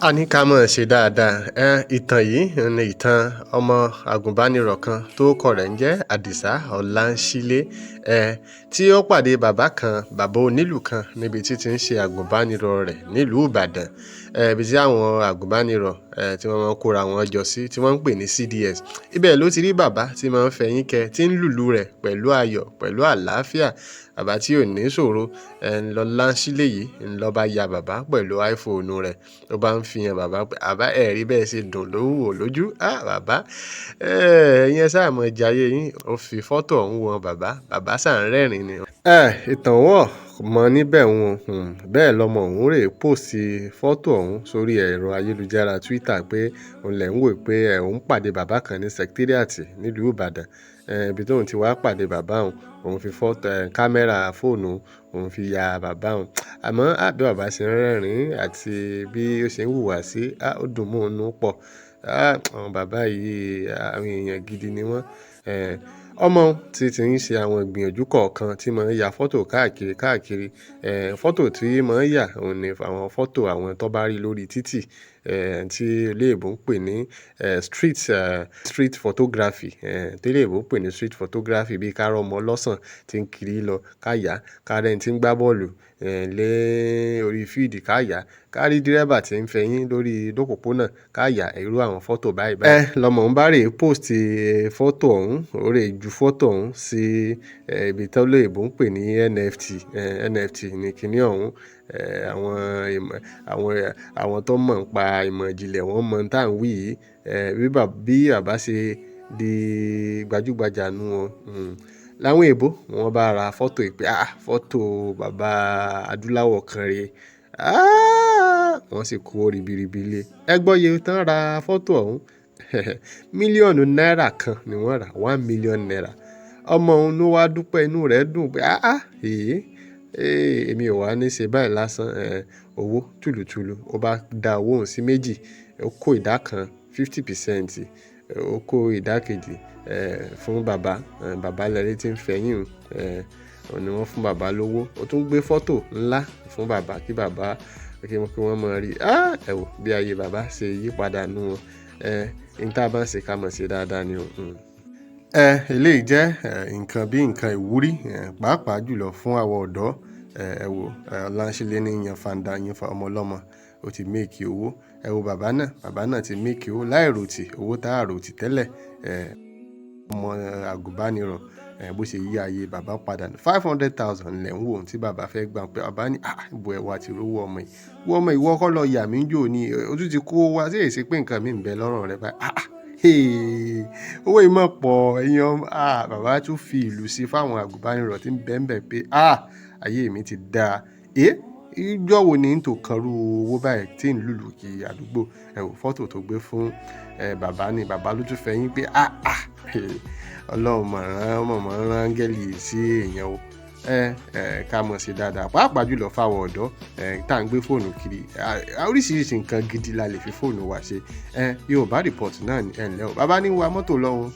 A ní ká mọ̀ ṣe dáadáa. Ìtàn yìí ni ìtàn ọmọ àgùnbánirọ̀ kan tó kọ rẹ̀ ń jẹ́ Adisa Ọláńsílé, tí ó pàdé bàbá onílù kan níbi tí ń ṣe àgùnbánirọ̀ rẹ̀ nílùú Ìbàdàn, ibi tí àwọn àgùnbánirọ̀ tí wọ́n máa ń kóra wọn jọ sí tí wọ́n ń pè ní CDS. Ibẹ̀ ló ti rí bàbá tí máa ń fẹ̀yìn kẹ tí ń lùlù rẹ̀ pẹ̀lú ayọ̀ pẹ̀lú àlàáfíà. Bàbá tí ò ní ṣòro, Ọláńsílé yìí ló bá ya bàbá pẹ̀lú iPhone rẹ̀. Ó bá ń fi hàn bàbá pé àbá ẹ̀rí bẹ́ẹ̀ ṣe dùn ló wò lójú. Bàbá ẹ̀yin ẹ sáà mọ̀ jayé yín. Ó fi fọ́tò ọ̀hún wọn bàbá sáà ń rẹ́rìn-ín ni. Ìtàn wọ̀ mọ níbẹ̀ wọn. Bẹ́ẹ̀ lọmọ òun rè póòsì fọ́tò ọ̀hún sórí ẹ̀rọ ayélujára Twitter pé òun lẹ̀ ń wò pé òun pàdé bàbá kan ní secretariat nílùú Ìbàdàn. Ibi tóun ti wá pàdé bàbá òun fi fọ́tò kámẹ́rà fóònù òun fi ya bàbá òun. Àmọ́ bí bàbá ṣe ń rẹ́rìn-ín àti bí ó ṣe ń hùwà sí, ó dùn mọ́ òun nú pọ̀. Àwọn bàbá yìí àwọn èèyàn gidi ni wọ́n. Ọmọ tí ń ṣe àwọn ìgbìyànjú kọ̀ọ̀kan tí máa ń ya fọ́tò káàkiri. Fọ́tò tí máa ń yà òun ni àwọn fọ́tò àwọn tó bá rí lórí títì, tí eléèbó ń pè ní street photography. Tí eléèbó ń pè ní street photography bí ká rọ́mọ lọ́sàn tí ń kiri lọ ká yà, ká rẹ́ni tí ń gbá bọ́ọ̀lù lé orí fíìdì ká yà, ká rí dírẹ́bà tí ń fẹyín lórí lópòpónà ká yà irú àwọn fọ́tò báyìí. Lọmọ òun bá rè post fọ́tò ọ̀hún, ó rè ju fọ́tò ọ̀hún sí ibi tí eléèbó ń pè ní NFT. NFT ni kíní ọ̀hún. Àwọn tó mọ̀ nípa ìmọ̀ ìjìnlẹ̀ wọ́n mọ̀ tá à ń wí yìí. Bí bàbá ṣe di gbajúgbajà nú wọn. Láwọn èèbó wọ́n bá ra fọ́tò ìpè fọ́tò bàbá adúláwọ̀ kan rè. Wọ́n sì kó ribiribi lé. Ẹ gbọ́ iye tán ra fọ́tò ọ̀hún. Mílíọ̀nù náírà kan ni wọ́n rà, 1 million naira. Ọmọ òun ló wá dúpẹ́, inú rẹ̀ dùn pé èmi ò wá ní ṣe báyìí lásán. Owó tùlùtùlù ó bá da owó òun sí méjì. Ó kó ìdá kan 50%, ó kó ìdá kejì fún bàbá. Bàbá lẹ́rí tí ń fẹ̀yìn òun ni wọ́n fún bàbá lówó. Ó tún gbé fọ́tò ńlá fún bàbá kí wọ́n mọ̀ rí. Ẹ wò bí ayé bàbá ṣe yí padà nú wọn. Ní tá a bá ń ṣe ká mọ̀ ṣe dáadáa ni o. Eléyìí jẹ́ nǹkan ìwúrí pàápàá jùlọ fún àwọn ọ̀dọ́. Ẹ wò Ọláńsílé ní yan fanda yan fa ọmọ ọlọ́mọ. Ó ti méèkì owó. Ẹ wò bàbá náà ti méèkì owó láìròtì owó tá a ròtì tẹ́lẹ̀. Ọmọ àgùnbánirọ̀ bó ṣe yí ayé bàbá padà 500,000 lẹ̀ ń wò tí bàbá fẹ́ gbà pé bàbá ní ìbò ẹ̀wà ti rówó ọmọ yìí. Ọmọ ìwọ kọ́ lọ yà mí jò ní o tún ti kó wá sí èsì pé nǹkan mi ń bẹ lọ́rùn rẹ báyìí. Owó yìí mọ̀ pọ̀ ẹ̀yin bàbá tún fi ìlú sí fáwọn àgùnbánirọ̀ tí ń bẹ́ẹ̀ pé ayé mi ti dáa. Ìjọ wo ni n tó kanrú owó báyìí tí ń lùlù kí àdúgbò. Ẹ wò fọ́tò tó gbé fún bàbá ni bàbá ló tún fẹ̀yìn pé Ọlọ́run mọ̀ rán áńgẹ́lì sí èèyàn o. Ká mọ̀ sí dáadáa pàápàá jùlọ fáwọn ọ̀dọ́ tá à ń gbé fóònù kiri. Oríṣiríṣi nǹkan gidi la lè fi fóònù wa ṣe. Yorùbá Report náà ni ẹ ǹlẹ́ o. Bàbá ní wa mọ́tò lọ́wọ́.